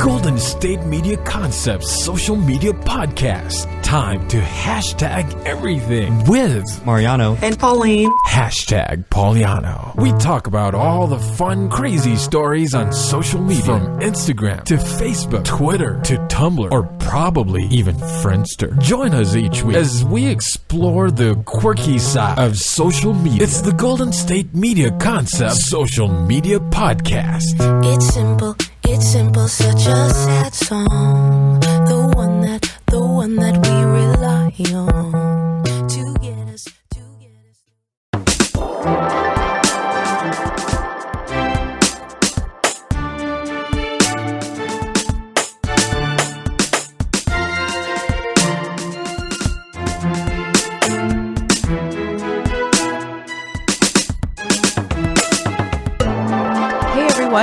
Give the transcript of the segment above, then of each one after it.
Golden State Media Concepts social media podcast. Time to hashtag everything with Mariano and Pauline. Hashtag Pauliano. We talk about all the fun, crazy stories on social media, from Instagram to Facebook, Twitter to Tumblr, or probably even Friendster. Join us each week as we explore the quirky side of social media. It's the Golden State Media Concepts social media podcast. It's simple, such a sad song. The one that we rely on to get us.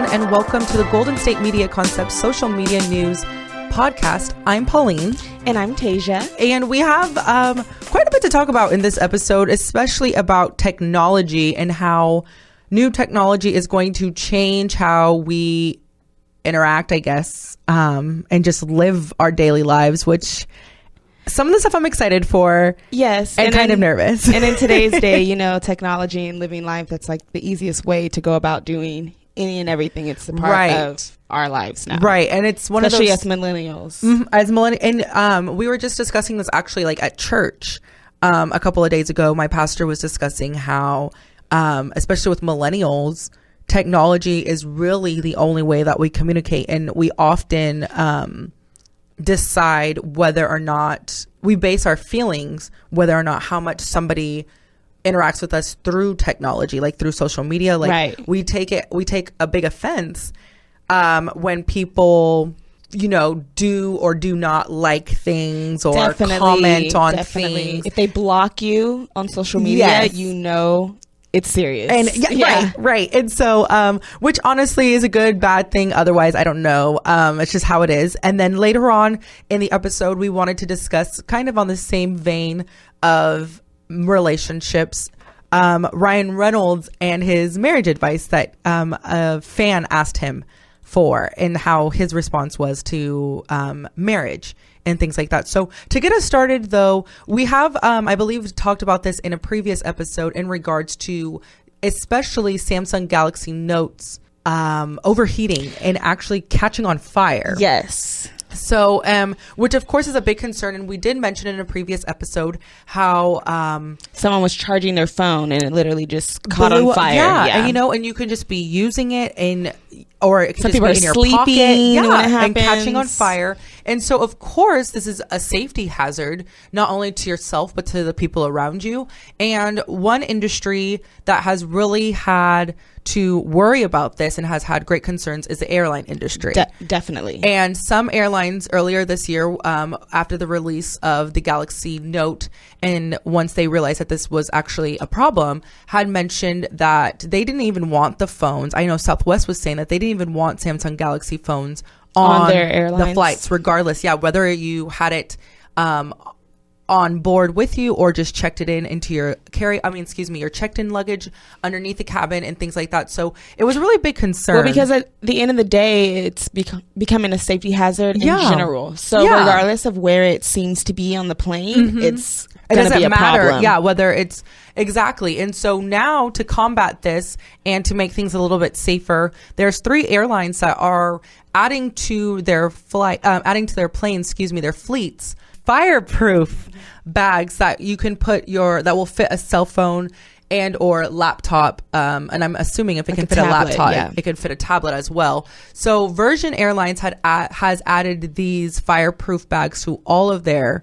And welcome to the Golden State Media Concepts social media news podcast. I'm Pauline. And I'm Taejha. And we have quite a bit to talk about in this episode, especially about technology and how new technology is going to change how we interact, I guess, and just live our daily lives, which some of the stuff I'm excited for. Yes. And kind of nervous. And in today's day, technology and living life, that's like the easiest way to go about doing any and everything. It's a part of our lives now, right? And it's one especially of those, as millennials. And we were just discussing this actually, like at church, a couple of days ago. My pastor was discussing how, especially with millennials, technology is really the only way that we communicate, and we often decide whether or not we base our feelings, whether or not how much somebody interacts with us through technology, like through social media. Like right. we take a big offense when people do or do not like things or comment on things. If they block you on social media, yes. It's serious. And right. And so which honestly is a good, bad thing. Otherwise, I don't know. It's just how it is. And then later on in the episode, we wanted to discuss kind of on the same vein of relationships, Ryan Reynolds and his marriage advice that a fan asked him for, and how his response was to marriage and things like that. So to get us started, though, we have I believe talked about this in a previous episode in regards to especially Samsung Galaxy Notes overheating and actually catching on fire. Yes. So, which of course is a big concern, and we did mention in a previous episode how someone was charging their phone and it literally just caught on fire. Yeah, and you can just be using it or it can some just people be are in your sleeping pocket, when it happens. and catching on fire. And so, of course, this is a safety hazard, not only to yourself but to the people around you. And one industry that has really had to worry about this and has had great concerns is the airline industry. Definitely. And some airlines earlier this year, after the release of the Galaxy Note, and once they realized that this was actually a problem, had mentioned that they didn't even want the phones. I know Southwest was saying that they didn't even want Samsung Galaxy phones on their airlines, the flights, regardless. Yeah, whether you had it on board with you or just checked it into your your checked-in luggage underneath the cabin and things like that. So it was a really big concern. Well, because at the end of the day, it's becoming a safety hazard in general. So regardless of where it seems to be on the plane, it doesn't matter. Problem. Yeah, whether it's exactly. And so now to combat this and to make things a little bit safer, there's 3 airlines that are adding to their planes, their fleets, fireproof bags that you can put that will fit a cell phone and or laptop, and I'm assuming if it can fit tablet, a laptop, it could fit a tablet as well. So Virgin Airlines has added these fireproof bags to all of their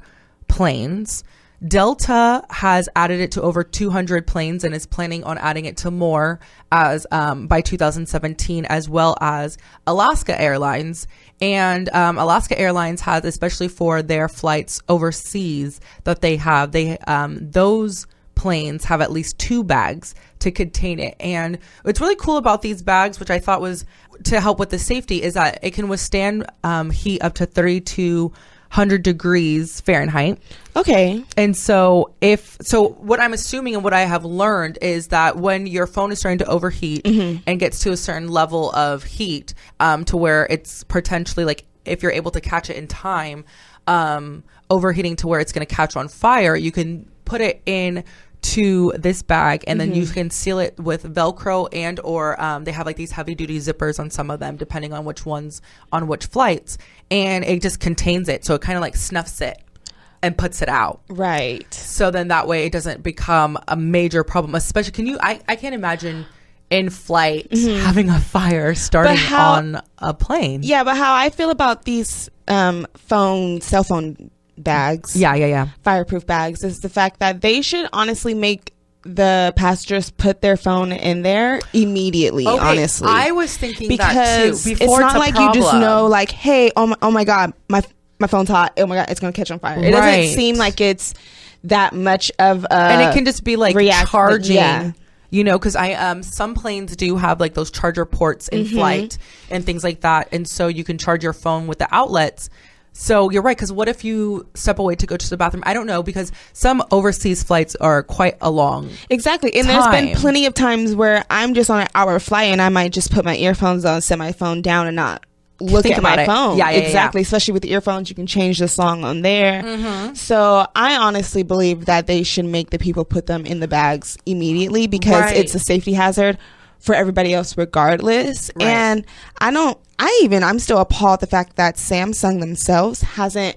planes. Delta has added it to over 200 planes and is planning on adding it to more as by 2017, as well as Alaska Airlines. And Alaska Airlines has, especially for their flights overseas that they have, those planes have at least 2 bags to contain it. And what's really cool about these bags, which I thought was to help with the safety, is that it can withstand heat up to 3,200 degrees Fahrenheit. Okay. And so what I'm assuming and what I have learned is that when your phone is starting to overheat and gets to a certain level of heat, to where it's potentially like if you're able to catch it in time, overheating to where it's going to catch on fire, you can put it in to this bag, and then you can seal it with Velcro, and or they have like these heavy duty zippers on some of them, depending on which ones on which flights, and it just contains it, so it kind of like snuffs it and puts it out. Right. So then that way it doesn't become a major problem. Especially, I can't imagine in flight having a fire starting on a plane. Yeah, but how I feel about these cell phone bags, fireproof bags, is the fact that they should honestly make the passengers put their phone in there immediately. Okay, honestly, I was thinking because that too. Before it's not like you just know, like, hey, oh my god, my phone's hot. Oh my god, it's gonna catch on fire. It doesn't seem like it's that much of a, and it can just be like charging. Yeah. You know, because some planes do have like those charger ports in flight and things like that, and so you can charge your phone with the outlets. So you're right, because what if you step away to go to the bathroom? I don't know, because some overseas flights are quite a long Exactly. And there's been plenty of times where I'm just on an hour flight and I might just put my earphones on, set my phone down, and not look at my phone. Yeah, exactly. Yeah. Especially with the earphones, you can change the song on there. So I honestly believe that they should make the people put them in the bags immediately, because it's a safety hazard for everybody else regardless. And I'm still appalled at the fact that Samsung themselves hasn't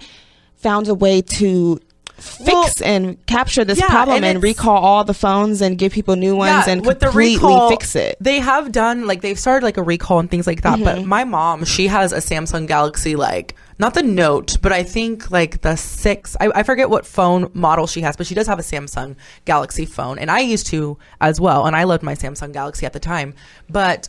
found a way to fix and capture this problem and recall all the phones and give people new ones and with completely the recall, fix it. They have done, like, they've started like a recall and things like that. But my mom, she has a Samsung Galaxy, like, not the Note, but I think like the 6. I forget what phone model she has, but she does have a Samsung Galaxy phone, and I used to as well, and I loved my Samsung Galaxy at the time. But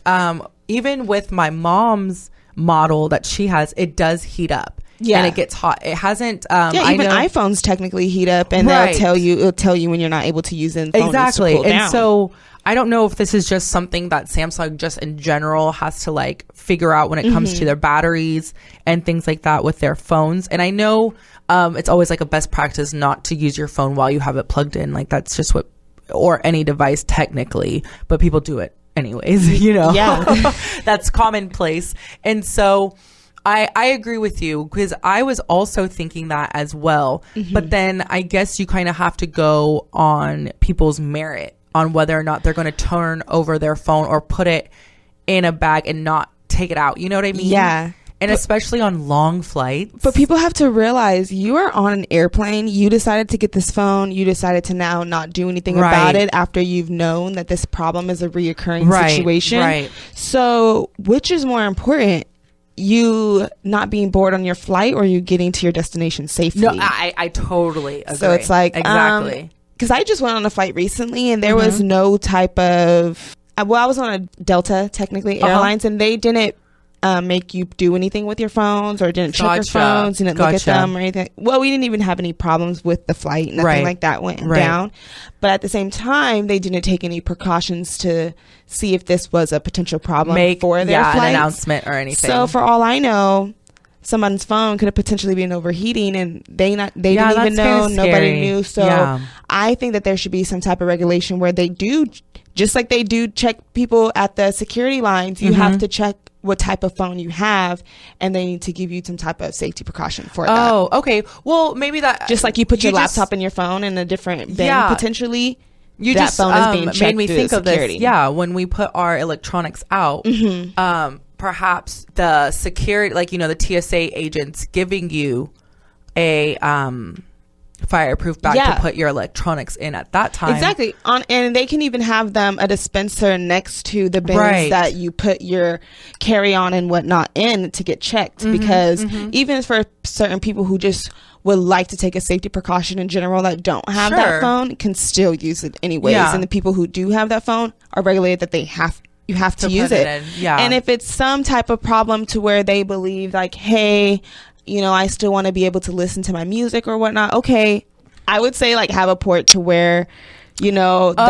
even with my mom's model that she has, it does heat up. Yeah, and it gets hot. It hasn't. Even iPhones technically heat up, and it'll tell you when you're not able to use it. Exactly, and so I don't know if this is just something that Samsung just in general has to like figure out when it comes to their batteries and things like that with their phones. And I know it's always like a best practice not to use your phone while you have it plugged in. Like that's just what, or any device technically, but people do it anyways. You know, that's commonplace, and so. I agree with you, because I was also thinking that as well. But then I guess you kind of have to go on people's merit on whether or not they're going to turn over their phone or put it in a bag and not take it out. You know what I mean? Yeah. And especially on long flights. But people have to realize you are on an airplane. You decided to get this phone. You decided to now not do anything about it after you've known that this problem is a reoccurring situation. Right. So which is more important? You not being bored on your flight, or you getting to your destination safely? No, I totally agree. So it's like, exactly. Because I just went on a flight recently, and there was no type of, I was on a Delta, technically, Airlines, and they didn't make you do anything with your phones, or didn't check your phones, didn't look at them or anything. Well, we didn't even have any problems with the flight. Nothing like that went down. But at the same time, they didn't take any precautions to see if this was a potential problem for their flights. An announcement or anything. So for all I know, someone's phone could have potentially been overheating, and they didn't even know. Nobody knew. So I think that there should be some type of regulation where they do, just like they do check people at the security lines, you have to check what type of phone you have, and they need to give you some type of safety precaution for that. Oh, okay. Well, maybe that, just like you put your laptop and your phone in a different bin, potentially. That phone is being checked. Made me think of this. Yeah, when we put our electronics out, perhaps the security, like, you know, the TSA agents giving you a fireproof bag to put your electronics in at that time. Exactly. And they can even have them a dispenser next to the bins that you put your carry-on and whatnot in to get checked, because even for certain people who just would like to take a safety precaution in general that don't have that phone, can still use it anyways. And the people who do have that phone are regulated that you have to use it. And if it's some type of problem to where they believe like, hey, you know, I still want to be able to listen to my music or whatnot, okay, I would say like have a port to where, you know, the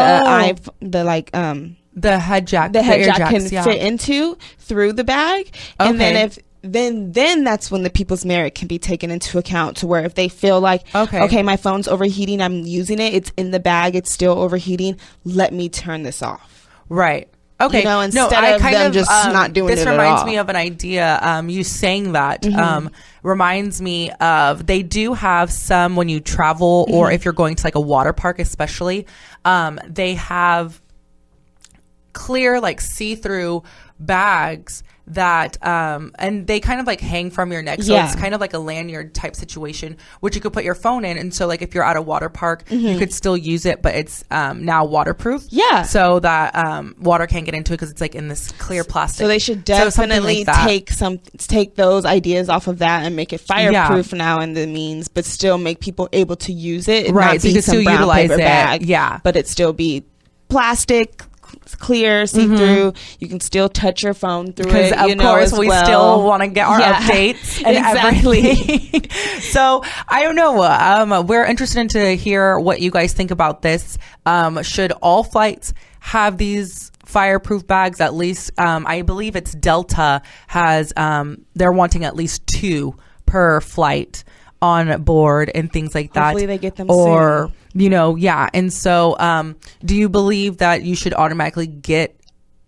head jack can fit into through the bag. And then then that's when the people's merit can be taken into account, to where if they feel like, okay, my phone's overheating, I'm using it, it's in the bag, it's still overheating, let me turn this off. Right. Okay. You know, instead of them just not doing it at all. This reminds me of an idea. You saying that reminds me of, they do have some when you travel or if you're going to like a water park especially, they have clear like see-through bags that and they kind of like hang from your neck, so it's kind of like a lanyard type situation, which you could put your phone in, and so like if you're at a water park you could still use it, but it's now waterproof, so that water can't get into it because it's like in this clear plastic. So they should definitely take those ideas off of that and make it fireproof now in the means, but still make people able to use it, right? Not so you can still utilize it, bag, but it still be plastic, clear, see-through. You can still touch your phone through it. Because of course we still want to get our updates and everything. So I don't know. We're interested in to hear what you guys think about this. Should all flights have these fireproof bags? At least I believe it's Delta has. They're wanting at least 2 per flight on board and things like that. Hopefully they get them soon. You know, and so do you believe that you should automatically get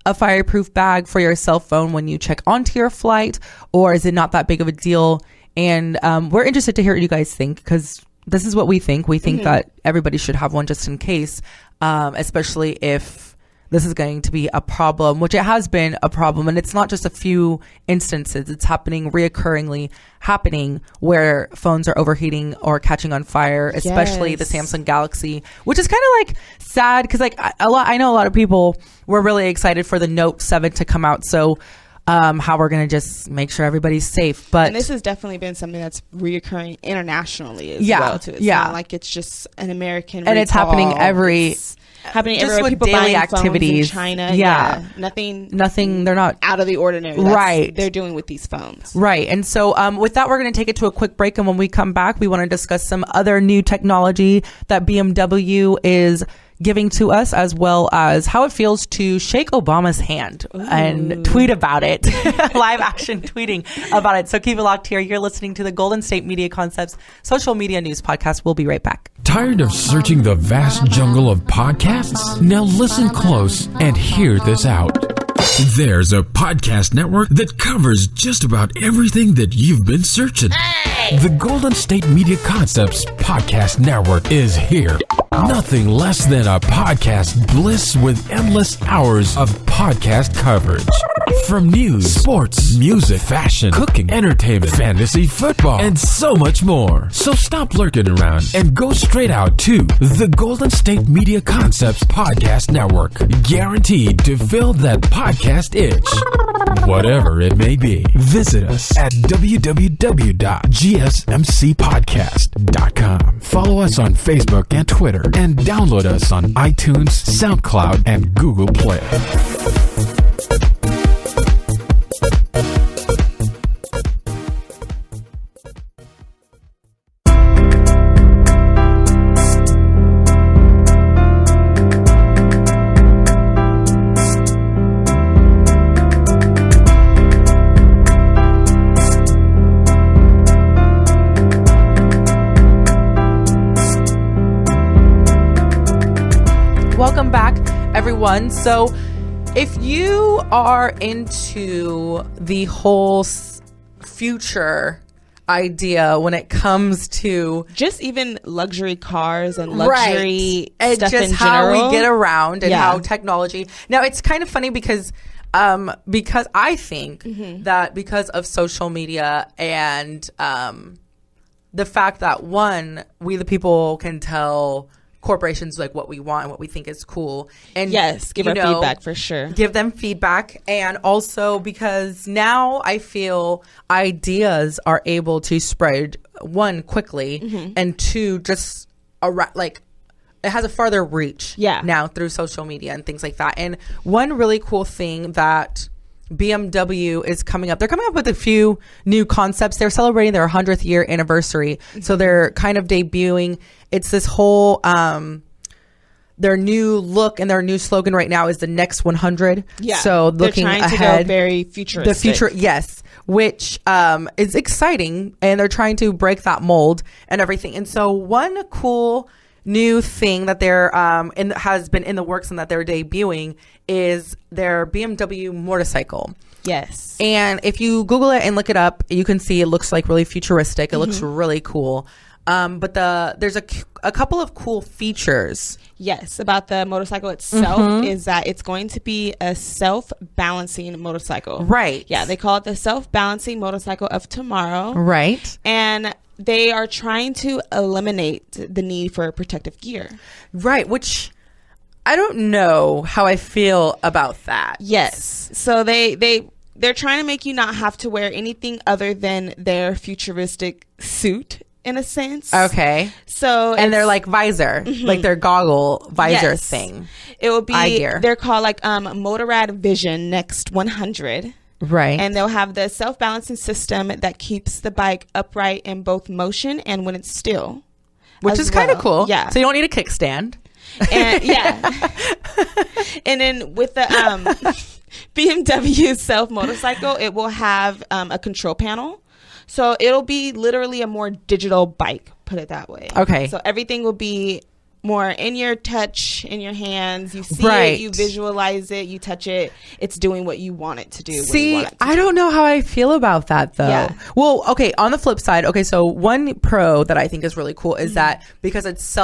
a fireproof bag for your cell phone when you check onto your flight, or is it not that big of a deal? And we're interested to hear what you guys think, because this is what we think. We think that everybody should have one just in case, especially if this is going to be a problem, which it has been a problem. And it's not just a few instances. It's reoccurringly happening where phones are overheating or catching on fire, especially the Samsung Galaxy, which is kind of like sad because like I know a lot of people were really excited for the Note 7 to come out. So how we're going to just make sure everybody's safe. But and this has definitely been something that's reoccurring internationally as well too. It's not like it's just an American recall. It's happening everywhere. Just with daily activities in China. Nothing they're not out of the ordinary. They're doing with these phones. Right. And so with that, we're going to take it to a quick break. And when we come back, we want to discuss some other new technology that BMW is giving to us, as well as how it feels to shake Obama's hand and tweet about it. Live action tweeting about it. So keep it locked here. You're listening to the Golden State Media Concepts social media news podcast. We'll be right back. Tired of searching the vast jungle of podcasts? Now listen close and hear this out. There's a podcast network that covers just about everything that you've been searching. The Golden State Media Concepts Podcast Network is here. Nothing less than a podcast bliss with endless hours of podcast coverage. From news, sports, music, fashion, cooking, entertainment, fantasy, football, and so much more. So stop lurking around and go straight out to the Golden State Media Concepts Podcast Network. Guaranteed to fill that podcast itch. Whatever it may be. Visit us at www.gsmcpodcast.com. Follow us on Facebook and Twitter, and download us on iTunes, SoundCloud, and Google Play. Welcome back, everyone. So if you are into the whole future idea when it comes to just even luxury cars and luxury stuff just in how general, we get around and how technology. Now it's kind of funny because I think that because of social media and the fact that we the people can tell corporations like what we want and what we think is cool, and give our feedback for sure. Give them feedback, and also because now I feel ideas are able to spread, one, quickly, and two, just like it has a farther reach now through social media and things like that. And one really cool thing that BMW is coming up. They're coming up with a few new concepts. They're celebrating their 100th year anniversary. So they're kind of debuting. It's this whole, their new look and their new slogan right now is the next 100. Yeah. So looking they're trying ahead. To go very futuristic. The future, yes. Which is exciting. And they're trying to break that mold and everything. And so one cool new thing that they're has been in the works and that they're debuting is their BMW motorcycle. Yes. And if you Google it and look it up, you can see it looks like really futuristic. It looks really cool. But there's a couple of cool features. Yes, about the motorcycle itself is that it's going to be a self-balancing motorcycle. Right. Yeah, they call it the self-balancing motorcycle of tomorrow. Right. And they are trying to eliminate the need for protective gear. Right, which I don't know how I feel about that. Yes. So they're trying to make you not have to wear anything other than their futuristic suit, in a sense. Okay. So and they're like visor, like their goggle visor thing. It will be eye gear. They're called like Motorrad Vision Next 100. Right. And they'll have the self-balancing system that keeps the bike upright in both motion and when it's still. Which is kind of cool. Yeah. So you don't need a kickstand. And and then with the BMW Self motorcycle, it will have a control panel. So it'll be literally a more digital bike, put it that way. Okay. So everything will be more in your touch, in your hands. You see right. it, you visualize it, you touch it. It's doing what you want it to do. See, I don't know how I feel about that though. Yeah. Well, okay, on the flip side, okay, so one pro that I think is really cool is that because it's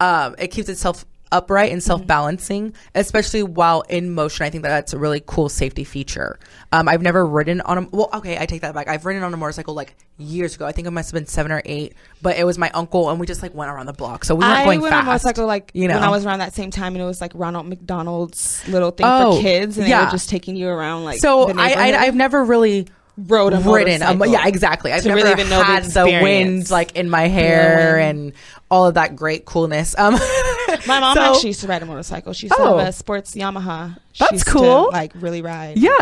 it keeps itself upright and self-balancing, especially while in motion. I think that's a really cool safety feature. I've never ridden on I take that back. I've ridden on a motorcycle like years ago. I think it must have been 7 or 8, but it was my uncle and we just like went around the block. So we weren't going fast. I went on a motorcycle like when I was around that same time, and it was like Ronald McDonald's little thing for kids, and they were just taking you around like. So I've never really ridden. Yeah, exactly. I've never really even know had the wind like in my hair and all of that great coolness. My mom actually used to ride a motorcycle. She used to have a sports Yamaha. That's cool. To, like really ride. Yeah.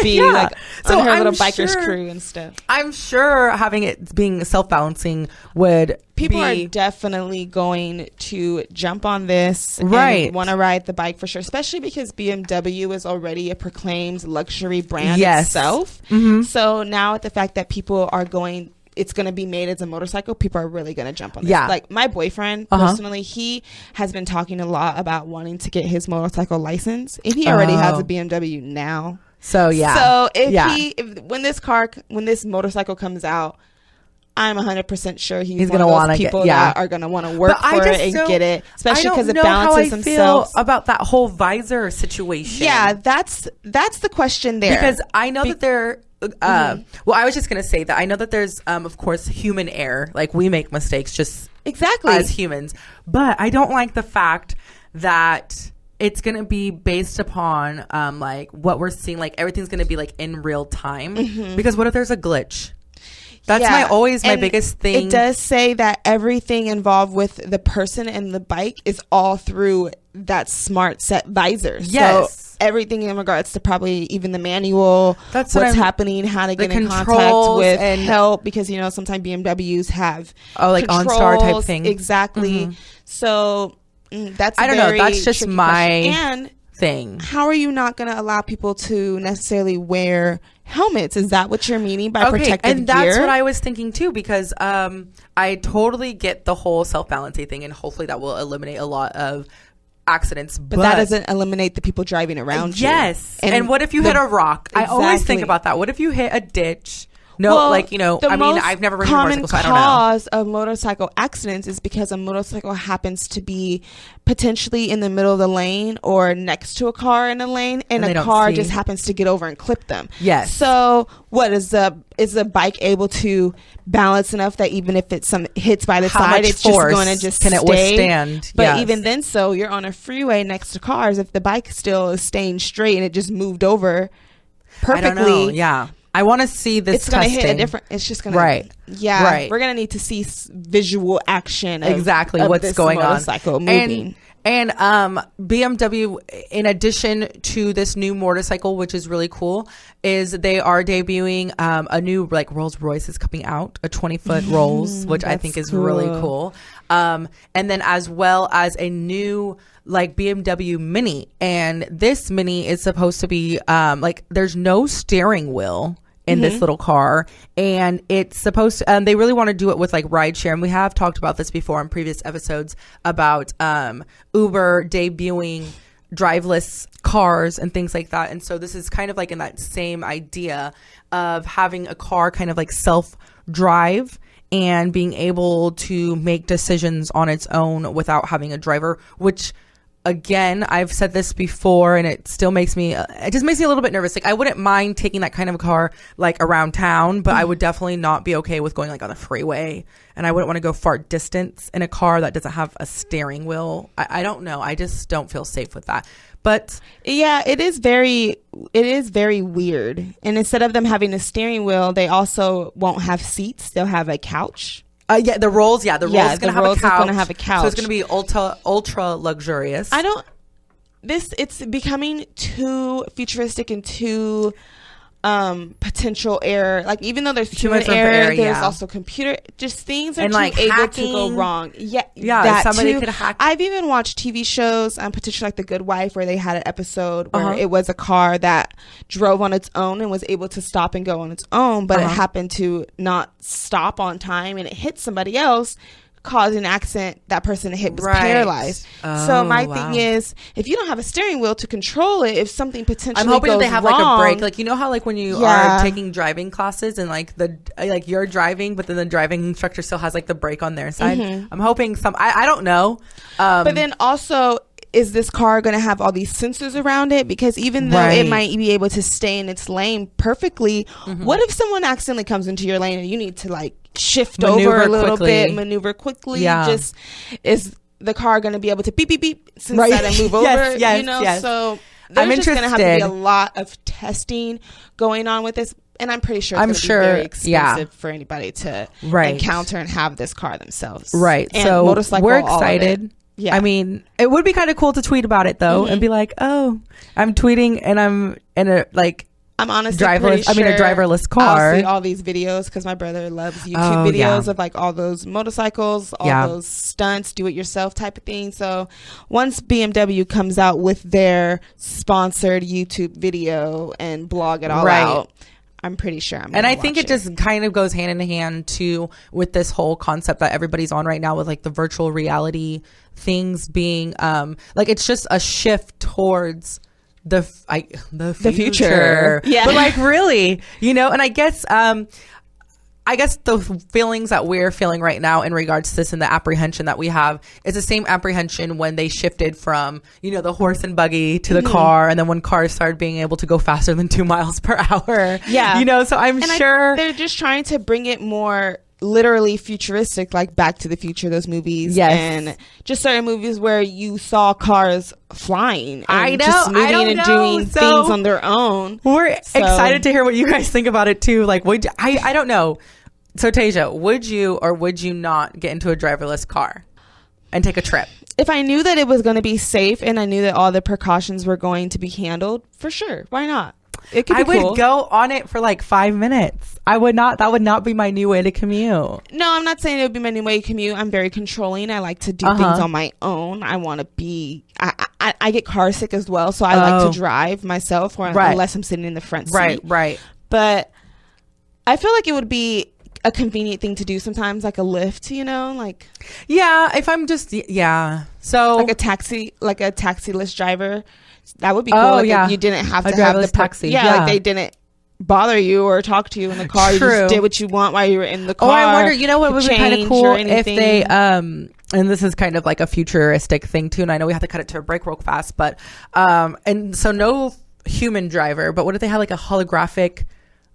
Be like on her little bikers crew and stuff. I'm sure having it being self-balancing would people are definitely going to jump on this and want to ride the bike for sure, especially because BMW is already a proclaimed luxury brand itself. So now with the fact that people are it's going to be made as a motorcycle, people are really going to jump on this. Yeah. Like my boyfriend, personally, he has been talking a lot about wanting to get his motorcycle license, and he already has a BMW now. So yeah. So when this motorcycle comes out, I'm 100% sure he's one of those people that are going to want to work for it and get it, especially because it balances themselves. About that whole visor situation. Yeah, that's the question there. Because I know that they're well, I was just going to say that I know that there's, of course, human error. Like we make mistakes just as humans. But I don't like the fact that it's going to be based upon like what we're seeing. Like everything's going to be like in real time. Because what if there's a glitch? That's my biggest thing. It does say that everything involved with the person and the bike is all through that smart set visor. Yes. So everything in regards to probably even the manual, what's happening, how to get in contact with and help, because sometimes BMWs have like OnStar type thing. Exactly. So that's I don't know. That's just my and thing. How are you not going to allow people to necessarily wear helmets? Is that what you're meaning by protective gear? And that's what I was thinking too, because I totally get the whole self-balancing thing, and hopefully that will eliminate a lot of accidents, but that doesn't eliminate the people driving around you. Yes. And what if you hit a rock? I always think about that. What if you hit a ditch? I've never ridden a motorcycle, so I don't know. The cause of motorcycle accidents is because a motorcycle happens to be potentially in the middle of the lane or next to a car in a lane, and a car just happens to get over and clip them. Yes. So what is the bike able to balance enough that even if it's hits by the side, it's just going to just can it withstand? But even then, so you're on a freeway next to cars. If the bike still is staying straight and it just moved over perfectly, I don't know. Yeah. I want to see this. It's going to hit a different. It's just going to We're going to need to see visual action. Exactly of what's this going motorcycle on. Moving. And BMW, in addition to this new motorcycle, which is really cool, is they are debuting a new like Rolls Royce is coming out, a 20-foot Rolls, which I think is really cool. And then as well as a new like BMW Mini, and this Mini is supposed to be like there's no steering wheel in this little car, and it's supposed to, they really want to do it with like rideshare, and we have talked about this before in previous episodes about Uber debuting driveless cars and things like that. And so this is kind of like in that same idea of having a car kind of like self-drive and being able to make decisions on its own without having a driver, which again, I've said this before and it still makes me, it just makes me a little bit nervous. Like I wouldn't mind taking that kind of a car like around town, but I would definitely not be okay with going like on the freeway, and I wouldn't want to go far distance in a car that doesn't have a steering wheel. I don't know. I just don't feel safe with that. But yeah, it is very weird. And instead of them having a steering wheel, they also won't have seats. They'll have a couch. The rolls is going to have a couch. So it's going to be ultra luxurious. It's becoming too futuristic and too potential error. Like even though there's human error, there's also computer. Just things are able to go wrong. Yeah. Somebody could hack. I've even watched TV shows, potentially like The Good Wife, where they had an episode where it was a car that drove on its own and was able to stop and go on its own, but it happened to not stop on time and it hit somebody else, causing an accident. That person hit was paralyzed. So my thing is, if you don't have a steering wheel to control it, if something potentially I'm hoping goes that they have wrong, like a brake, like you know how like when you are taking driving classes and like you're driving, but then the driving instructor still has like the brake on their side. I'm hoping I don't know, but then also, is this car going to have all these sensors around it? Because even though it might be able to stay in its lane perfectly, what if someone accidentally comes into your lane and you need to like shift over a little bit, maneuver quickly? Just is the car going to be able to beep beep beep since that and move over? So there's just going to have to be a lot of testing going on with this. And I'm pretty sure it's going to be very expensive for anybody to encounter and have this car themselves. Right. And so motorcycle, we're excited. Yeah. I mean, it would be kind of cool to tweet about it though, and be like, "Oh, I'm tweeting and I'm in a I'm honestly driverless. Pretty sure a driverless car." I'll see all these videos because my brother loves YouTube videos of like all those motorcycles, all those stunts, do it yourself type of thing. So once BMW comes out with their sponsored YouTube video and blog it all out, I'm pretty sure I'm. And I think it just kind of goes hand in hand too with this whole concept that everybody's on right now with like the virtual reality things being like it's just a shift towards the future. Yeah. But like really, and I guess the feelings that we're feeling right now in regards to this and the apprehension that we have is the same apprehension when they shifted from, the horse and buggy to the car. And then when cars started being able to go faster than 2 miles per hour. Yeah. So I'm sure they're just trying to bring it more literally futuristic, like Back to the Future, those movies. And just certain movies where you saw cars flying and just moving and doing things on their own. We're excited to hear what you guys think about it too. Like, I don't know. So Taejha, would you or would you not get into a driverless car and take a trip? If I knew that it was going to be safe and I knew that all the precautions were going to be handled, for sure. Why not? It could be cool. Would go on it for like 5 minutes. I would not. That would not be my new way to commute. No, I'm not saying it would be my new way to commute. I'm very controlling. I like to do things on my own. I want to be. I get car sick as well, so I like to drive myself, unless I'm sitting in the front seat. Right. But I feel like it would be a convenient thing to do sometimes, like a Lyft, like if I'm just so like a taxi-less driver. That would be cool. If you didn't have to have the taxi. Like they didn't bother you or talk to you in the car. You just did what you want while you were in the car. I wonder, what would be kind of cool if they and this is kind of like a futuristic thing too, and I know we have to cut it to a break real fast, but and so no human driver, but what if they had like a holographic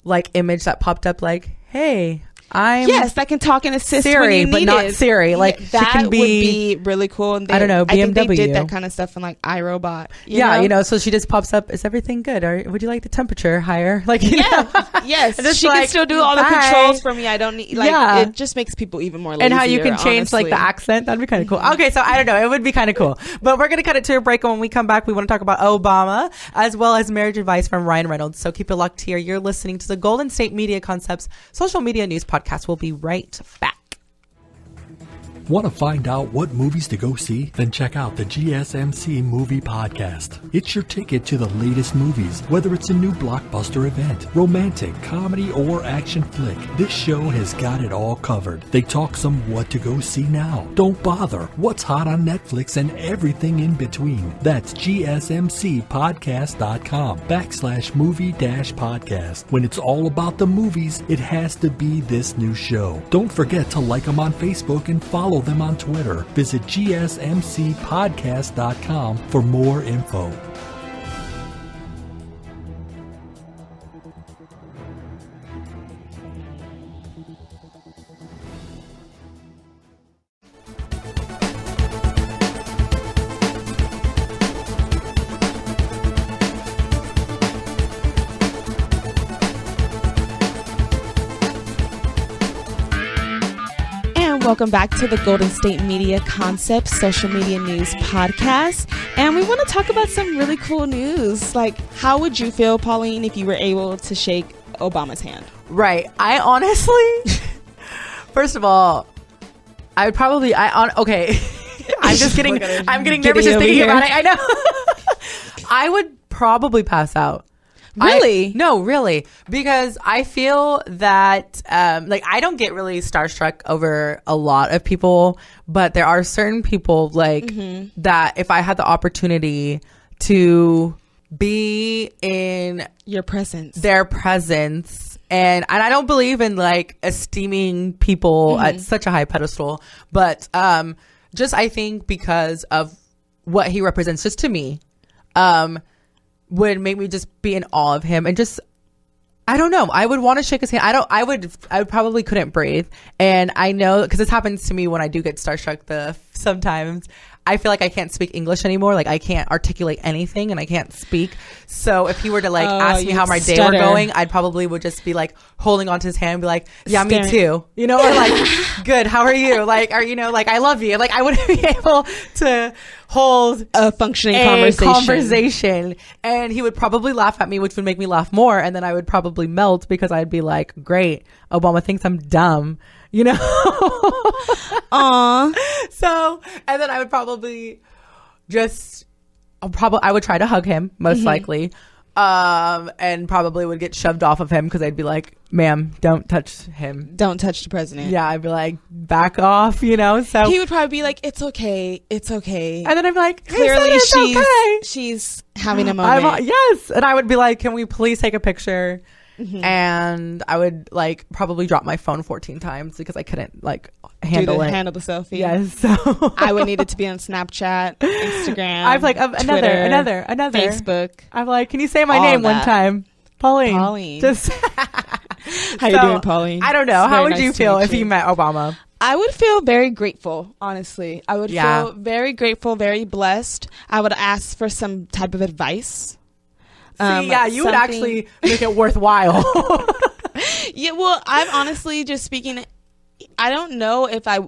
like image that popped up like, hey, that can talk and assist Siri, when you but need not it. Siri. Like that she can would be really cool. And I don't know, BMW. I think they did that kind of stuff in like iRobot. You know? So she just pops up. Is everything good? Or would you like the temperature higher? Like, yes, she can still do all the controls for me. I don't need. Like, it just makes people even more lazier. And how you can change like the accent. That'd be kind of cool. Okay, so I don't know. It would be kind of cool. But we're gonna cut it to a break, and when we come back, we want to talk about Obama as well as marriage advice from Ryan Reynolds. So keep it locked here. You're listening to the Golden State Media Concepts social media news podcast. We'll be right back. Want to find out what movies to go see? Then check out the GSMC Movie Podcast. It's your ticket to the latest movies, whether it's a new blockbuster event, romantic, comedy, or action flick. This show has got it all covered. They talk some what to go see now. Don't bother. What's hot on Netflix and everything in between. That's gsmcpodcast.com/movie-podcast. When it's all about the movies, it has to be this new show. Don't forget to like them on Facebook and follow them on Twitter. Visit gsmcpodcast.com for more info. Welcome back to the Golden State Media Concept Social Media News Podcast. And we want to talk about some really cool news. Like, how would you feel, Pauline, if you were able to shake Obama's hand? Right. I honestly, first of all, I would probably, okay. I'm just getting nervous just thinking about it. I know. I would probably pass out. Really? No, really. Because I feel that, I don't get really starstruck over a lot of people, but there are certain people, that if I had the opportunity to be in their presence, and I don't believe in, esteeming people at such a high pedestal, but just I think because of what he represents just to me, would make me just be in awe of him and just, I don't know. I would want to shake his hand. I would probably couldn't breathe. And I know, because this happens to me when I do get starstruck sometimes. I feel like I can't speak English anymore. Like, I can't articulate anything and I can't speak. So if he were to ask me how my day were going, I'd probably would just be holding onto his hand and be like, yeah, me too. Or good, how are you? Or, I love you. I wouldn't be able to hold a functioning conversation. And he would probably laugh at me, which would make me laugh more. And then I would probably melt because I'd be like, great, Obama thinks I'm dumb. Aww. So, and then I would probably I would try to hug him, most likely. And probably would get shoved off of him because I'd be like, ma'am, don't touch him. Don't touch the president. Yeah, I'd be like, back off, so. He would probably be like, it's okay. It's okay. And then I'd be like, clearly okay. She's having a moment. Yes. And I would be like, can we please take a picture? And I would probably drop my phone 14 times because I couldn't handle the selfie. Yes. So I would need it to be on Snapchat, Instagram. I've another Facebook. I'm like, can you say my name one time? Pauline. Just how you doing, Pauline? I don't know. How would you feel if you met Obama? I would feel very grateful, honestly. I would feel very grateful, very blessed. I would ask for some type of advice. You would actually make it worthwhile. Yeah, well, I'm honestly just speaking, I don't know if I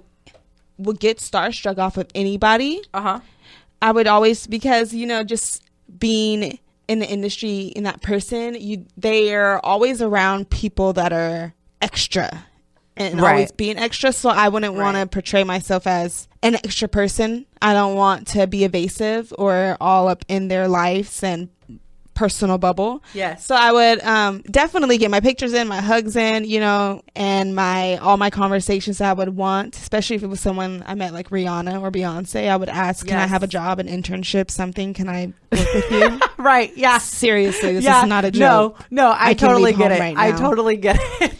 would get starstruck off of anybody. I would always, because, just being in the industry, in that person, they are always around people that are extra and always being extra. So I wouldn't want to portray myself as an extra person. I don't want to be evasive or all up in their lives and personal bubble. Yes. So I would definitely get my pictures in, my hugs in, and all my conversations I would want, especially if it was someone I met like Rihanna or Beyonce. I would ask, can I have a job, an internship, something? Can I work with you? Right. Yeah. Seriously, this is not a joke. No, I totally get it. I totally get it.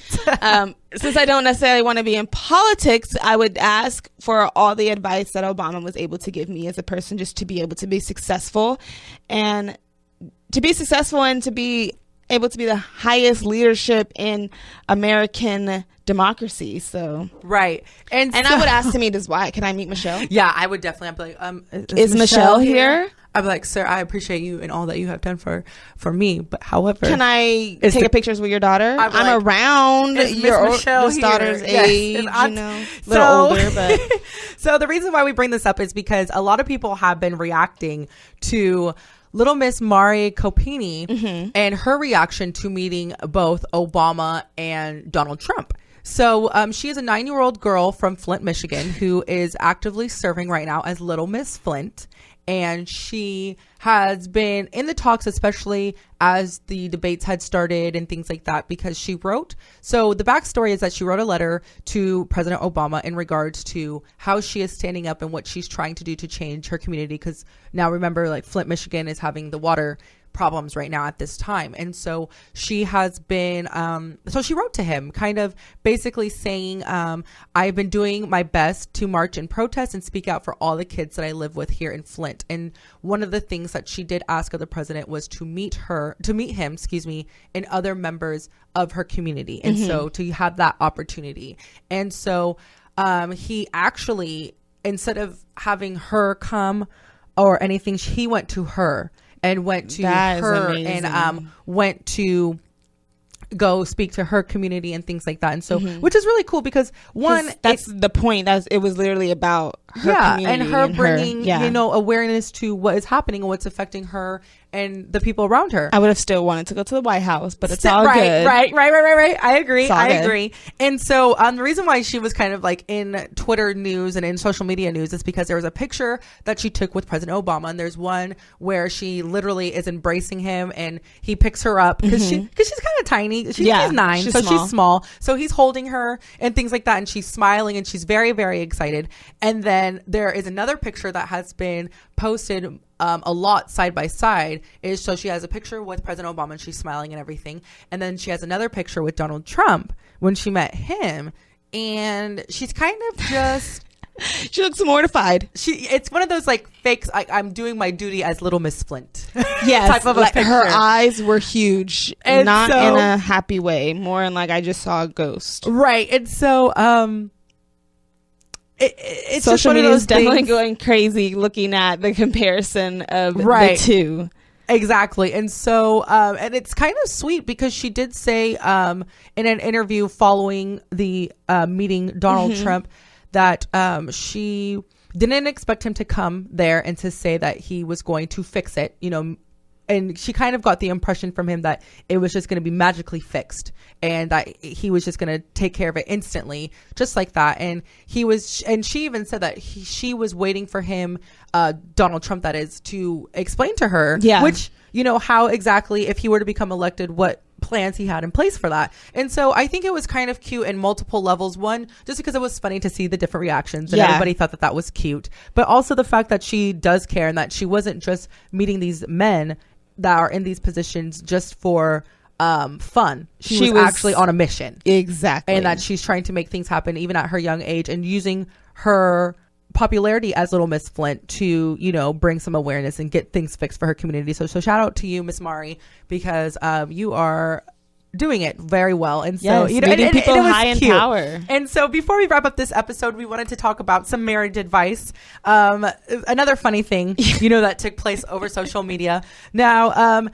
Since I don't necessarily want to be in politics, I would ask for all the advice that Obama was able to give me as a person, just to be able to be successful and to be able to be the highest leadership in American democracy. So right. And I would ask to meet his wife. Can I meet Michelle? Yeah, I would definitely. I'd be like, is Michelle here? I'd be like, sir, I appreciate you and all that you have done for me. But however, can I take pictures with your daughter? I'm around your daughter's age, little older, but so the reason why we bring this up is because a lot of people have been reacting to Little Miss Mari Copini and her reaction to meeting both Obama and Donald Trump. So she is a 9-year-old girl from Flint, Michigan, who is actively serving right now as Little Miss Flint. And she has been in the talks, especially as the debates had started and things like that, because she wrote. So the backstory is that she wrote a letter to President Obama in regards to how she is standing up and what she's trying to do to change her community. Because now remember, like, Flint, Michigan is having the water problems right now at this time. And so she has been, so she wrote to him kind of basically saying, I've been doing my best to march and protest and speak out for all the kids that I live with here in Flint. And one of the things that she did ask of the president was to meet him, and other members of her community. And so to have that opportunity. And so he actually, instead of having her come or anything, he went to her. And went to her and went to go speak to her community and things like that. And so, which is really cool because that's the point. It was literally about her community and her bringing, awareness to what is happening and what's affecting her and the people around her. I would have still wanted to go to the White House, but it's all good. Right. I agree. And so the reason why she was kind of like in Twitter news and in social media news is because there was a picture that she took with President Obama, and there's one where she literally is embracing him and he picks her up because she's kind of tiny. She's 9, so she's small. So he's holding her and things like that, and she's smiling and she's very, very excited. And then there is another picture that has been posted a lot side by side. So she has a picture with President Obama and she's smiling and everything, and then she has another picture with Donald Trump when she met him, and she's kind of just she looks mortified. It's one of those like fakes, I'm doing my duty as Little Miss Flint. Yes, type of a picture. Her eyes were huge, and not in a happy way, more in like I just saw a ghost. Right. And so it's social media is definitely things. Going crazy looking at the comparison of the two. Exactly. And so and it's kind of sweet because she did say in an interview following the meeting Donald Trump that she didn't expect him to come there and to say that he was going to fix it, and she kind of got the impression from him that it was just going to be magically fixed and that he was just going to take care of it instantly, just like that. And she even said that she was waiting for him, Donald Trump, that is, to explain to her, which, how exactly, if he were to become elected, what plans he had in place for that. And so I think it was kind of cute in multiple levels. One, just because it was funny to see the different reactions and everybody thought that was cute, but also the fact that she does care and that she wasn't just meeting these men that are in these positions just for fun. She was actually on a mission. Exactly. And that she's trying to make things happen even at her young age and using her popularity as Little Miss Flint to, bring some awareness and get things fixed for her community. So shout out to you, Miss Mari, because you are doing it very well. And so, meeting people high in power. And so before we wrap up this episode, we wanted to talk about some marriage advice. Another funny thing, that took place over social media. Now,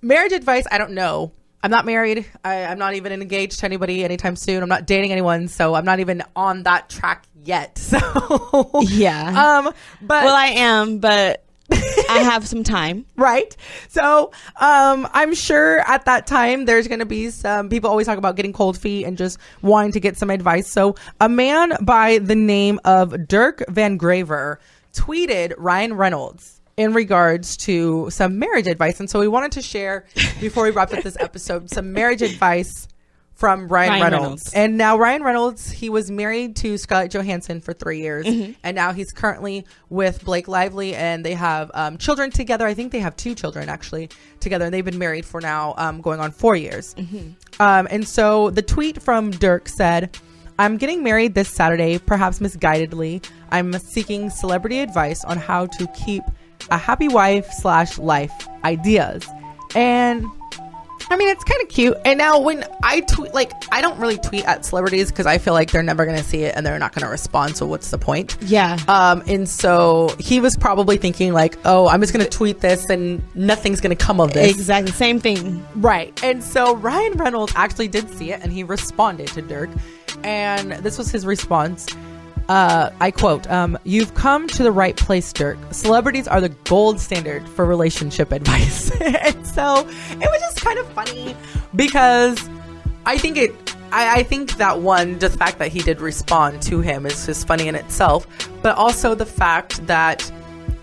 marriage advice, I don't know. I'm not married. I'm not even engaged to anybody anytime soon. I'm not dating anyone. So I'm not even on that track yet. So but I am, but I have some time. Right. So I'm sure at that time there's going to be some people always talk about getting cold feet and just wanting to get some advice. So a man by the name of Dirk Van Graver tweeted Ryan Reynolds in regards to some marriage advice. And so we wanted to share, before we wrap up this episode, some marriage advice from Ryan Reynolds. And now Ryan Reynolds, he was married to Scarlett Johansson for 3 years. And now he's currently with Blake Lively, and they have children together. I think they have 2 children actually together. And they've been married for now going on 4 years. And so the tweet from Dirk said, "I'm getting married this Saturday, perhaps misguidedly. I'm seeking celebrity advice on how to keep a happy wife/life ideas." And I mean, it's kind of cute. And now when I tweet, I don't really tweet at celebrities because I feel like they're never going to see it and they're not going to respond. So what's the point? Yeah. And so he was probably thinking oh, I'm just going to tweet this and nothing's going to come of this. Exactly. Same thing. Right. And so Ryan Reynolds actually did see it and he responded to Dirk. And this was his response. I quote, "You've come to the right place, Dirk. Celebrities are the gold standard for relationship advice." And so it was just kind of funny because I think I think that one, the fact that he did respond to him is just funny in itself, but also the fact that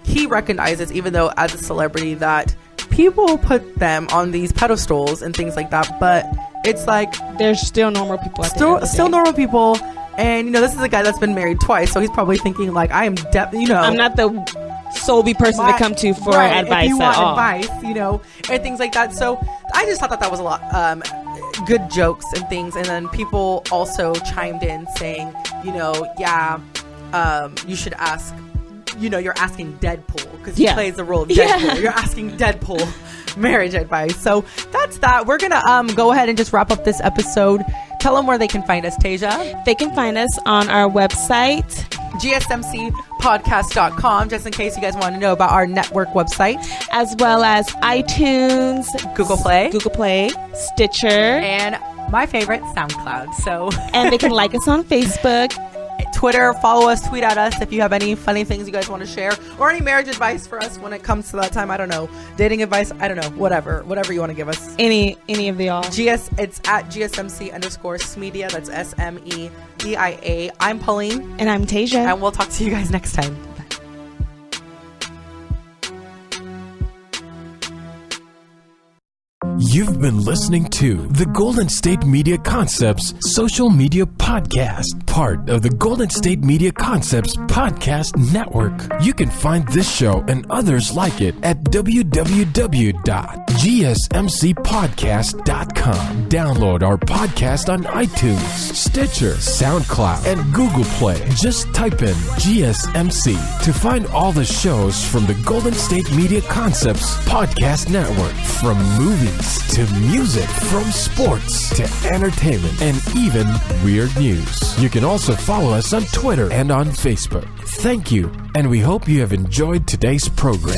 he recognizes, even though as a celebrity, that people put them on these pedestals and things like that, but it's like there's still normal people out there. Still normal people. And, you know, this is a guy that's been married twice, so he's probably thinking, like, I'm not the solely person to come to for advice if you at want all. advice, you know, and things like that. So I just thought that was a lot good jokes and things. And then people also chimed in saying, you know, you should ask, you know, you're asking Deadpool because he plays the role of Deadpool. Yeah. You're asking Deadpool marriage advice. So that's that. We're going to go ahead and just wrap up this episode. Tell them where they can find us, Taejha. They can find us on our website, GSMCpodcast.com, just in case you guys want to know about our network website. As well as iTunes, Google Play, Stitcher, and my favorite, SoundCloud. So, and they can like us on Facebook, Twitter, follow us, tweet at us if you have any funny things you guys want to share or any marriage advice for us when it comes to that time. I don't know, dating advice, I don't know, whatever you want to give us. Any of the all. It's at GSMC_Smedia. That's SMEDIA. I'm Pauline. And I'm Taejha. And we'll talk to you guys next time. You've been listening to the Golden State Media Concepts Social Media Podcast, part of the Golden State Media Concepts Podcast Network. You can find this show and others like it at www.gsmcpodcast.com. Download our podcast on iTunes, Stitcher, SoundCloud, and Google Play. Just type in GSMC to find all the shows from the Golden State Media Concepts Podcast Network, from movies to music, from sports to entertainment, and even weird news. You can also follow us on Twitter and on Facebook. Thank you, and we hope you have enjoyed today's program.